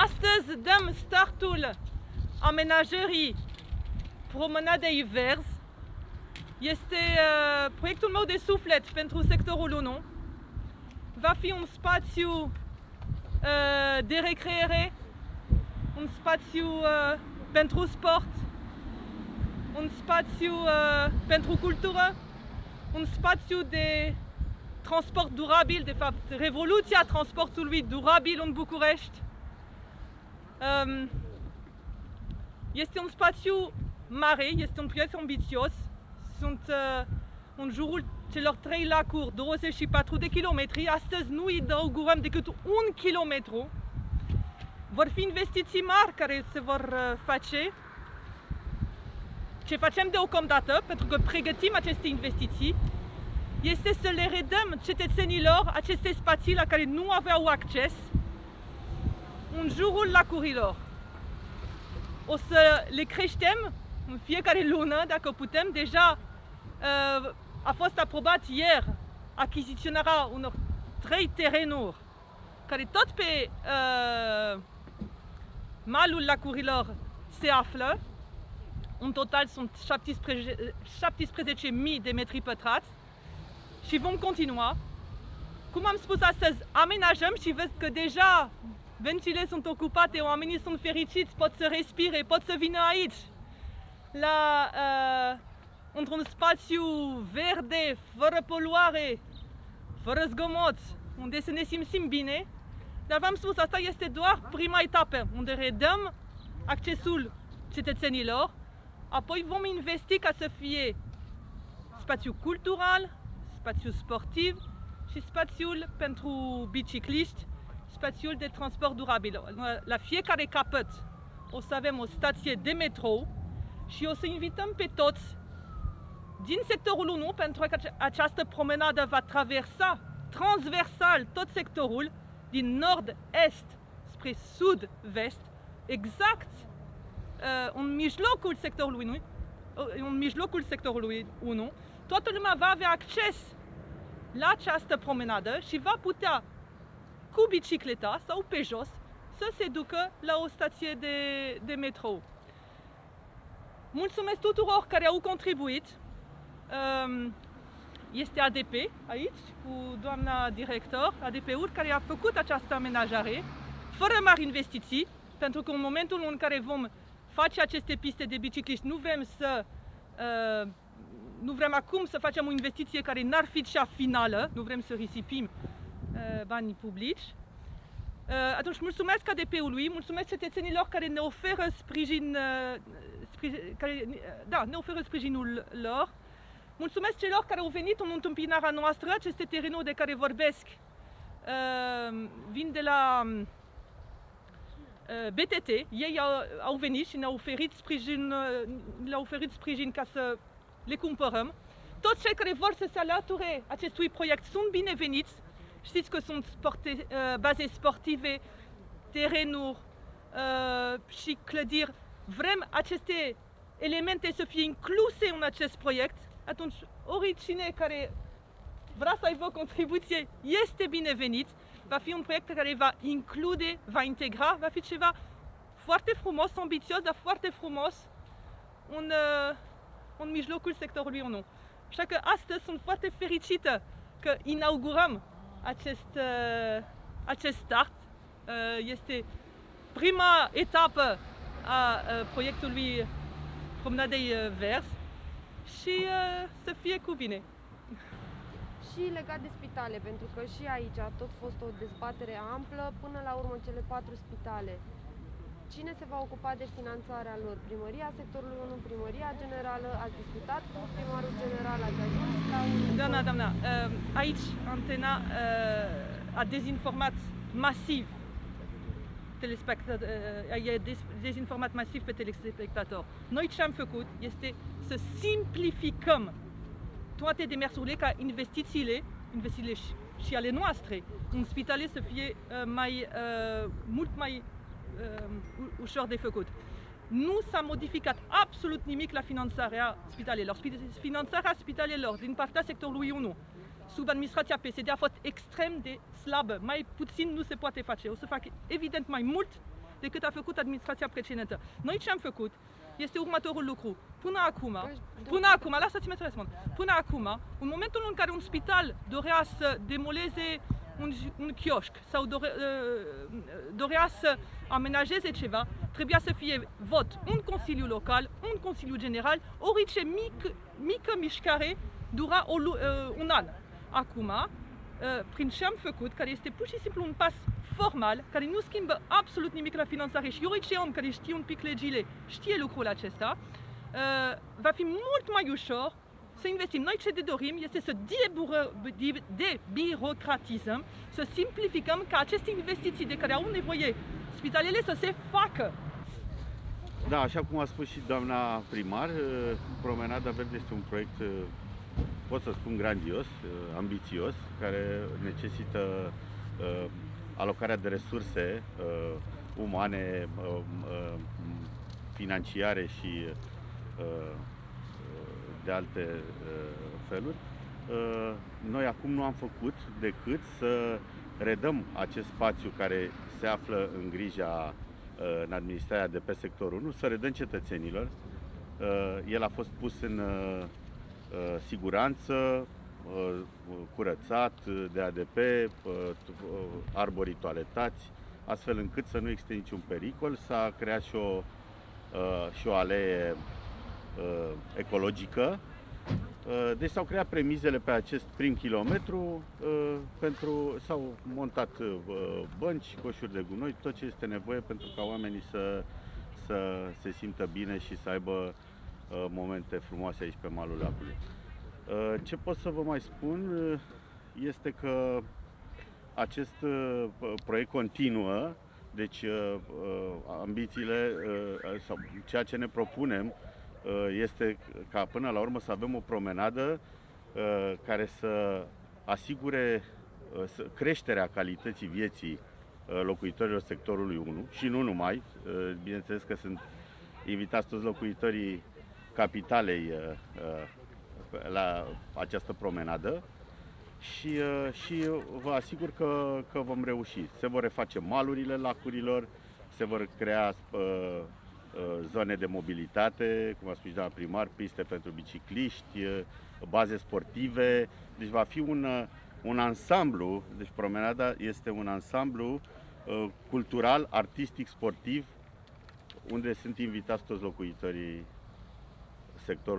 Astăzi dăm startul amenajării promenadei verzi. Este proiectul meu de suflet pentru sectorul 1. Va fi un spațiu de recreere, un spațiu pentru sport, un spațiu pentru cultură, un spațiu de transport durabil, de fapt revoluția transportului durabil în București. Este un spațiu mare, este un proiect ambițios. Sunt în jurul celor 3 lacuri, 24 de kilometri. Astăzi nu îi augurăm decât 1 kilometru. Vor fi investiții mari care se vor face. Ce facem deocamdată, pentru că pregătim aceste investiții, este să le redăm cetățenilor aceste spații la care nu aveau acces în jurul lacurilor. O să le creștem în fiecare lună, dacă putem. Deja a fost aprobat ieri achiziționarea unor 3 terenuri care tot pe malul lacurilor se află. În total sunt 17.000 de metri pătrați și vom continua. Cum am spus astăzi, amenajăm și vezi că deja bencile sunt ocupate, oamenii sunt fericiți, pot să respire, pot să vină aici, într-un spațiu verde, fără poluare, fără zgomot, unde să ne simțim bine. Dar v-am spus, asta este doar prima etapă, unde redăm accesul cetățenilor, apoi vom investi ca să fie spațiu cultural, spațiu sportiv și spațiul pentru bicicliști, spațiul de transport durabil. La fiecare capăt o să avem o stație de metrou și o să invităm pe toți din sectorul 1, pentru că această promenadă va traversa transversal tot sectorul, din nord-est spre sud-vest, exact în mijlocul sectorului 1. Toată lumea va avea acces la această promenadă și va putea cu bicicleta sau pe jos să se ducă la o stație de metrou. Mulțumesc tuturor care au contribuit. Este ADP aici, cu doamna director, ADP-ul, care a făcut această amenajare fără mari investiții, pentru că în momentul în care vom face aceste piste de bicicliști, nu vrem acum să facem o investiție care n-ar fi cea finală, nu vrem să risipim banii publici. Atunci mulțumesc ADP-ului, mulțumesc cetățenilor care ne oferă ne oferă sprijinul lor. Mulțumesc celor care au venit în întâmpinarea noastră. Aceste terenuri de care vorbesc vin de la BTT. Ei au venit și ne-au oferit sprijin ca să le cumpărăm. Toți cei care vor să se alăture acestui proiect sunt bineveniți. Știți că sunt baze sportive, terenuri și clădiri. Vrem aceste elemente să fie incluse în acest proiect. Atunci, oricine care vrea să aibă o contribuție este binevenit. Va fi un proiect care va include, va integra, va fi ceva foarte frumos, ambițios, dar foarte frumos în mijlocul sectorului 1. Așa că astăzi sunt foarte fericită că inaugurăm acest start. Este prima etapă a proiectului Promenadei Verzi și să fie cu bine. Și legat de spitale, pentru că și aici a tot fost o dezbatere amplă, până la urmă cele 4 spitale. Cine se va ocupa de finanțarea lor? Primăria sectorului 1, Primăria Generală? Ați discutat cu primarul general? Ați ajuns la un... Doamna, aici Antena a dezinformat masiv dezinformat masiv pe telespectator. Noi ce am făcut este să simplificăm toate demersurile ca investițiile și ale noastre în spitale să fie mult mai ușor de făcut. Nu s-a modificat absolut nimic la finanțarea spitalelor. Finanțarea spitalelor din partea sectorului 1 sub administrația PSD a fost extrem de slabă. Mai puțin nu se poate face. O să fac evident mai mult decât a făcut administrația precedentă. Noi ce am făcut este următorul lucru. Până acum, lăsați-mă să răspund. Până acum, în momentul în care un spital dorea să demoleze un chioșc sau dorea să amenajeze ceva, trebuia să fie vot un consiliu local, un consiliu general, orice mică mișcare dura un an. Acum, prin ce am făcut, care este pur și simplu un pas formal, care nu schimbă absolut nimic la finanțare și orice om care știe un pic legile știe lucrul acesta, va fi mult mai ușor să investim. Noi ce ne dorim este să debirocratizăm, să simplificăm ca aceste investiții de care au nevoie spitalele să se facă. Da, așa cum a spus și doamna primar, Promenada Verde este un proiect, pot să spun, grandios, ambițios, care necesită alocarea de resurse umane, financiare și de alte feluri. Noi acum nu am făcut decât să redăm acest spațiu care se află în grija în administrarea de pe sectorul 1, să redăm cetățenilor. El a fost pus în siguranță, curățat de ADP, arborii toaletați, astfel încât să nu existe niciun pericol. S-a creat și o alee ecologică. Deci s-au creat premizele pe acest prim kilometru, s-au montat bănci, coșuri de gunoi, tot ce este nevoie pentru ca oamenii să se simtă bine și să aibă momente frumoase aici pe malul lacului. Ce pot să vă mai spun este că acest proiect continuă, deci ambițiile sau ceea ce ne propunem este ca până la urmă să avem o promenadă care să asigure creșterea calității vieții locuitorilor sectorului 1 și nu numai. Bineînțeles că sunt invitați toți locuitorii capitalei la această promenadă și vă asigur că vom reuși. Se vor reface malurile lacurilor, se vor crea zone de mobilitate, cum a spus doamna primar, piste pentru bicicliști, baze sportive. Deci va fi un ansamblu, deci promenada este un ansamblu cultural, artistic, sportiv, unde sunt invitați toți locuitorii sectorului.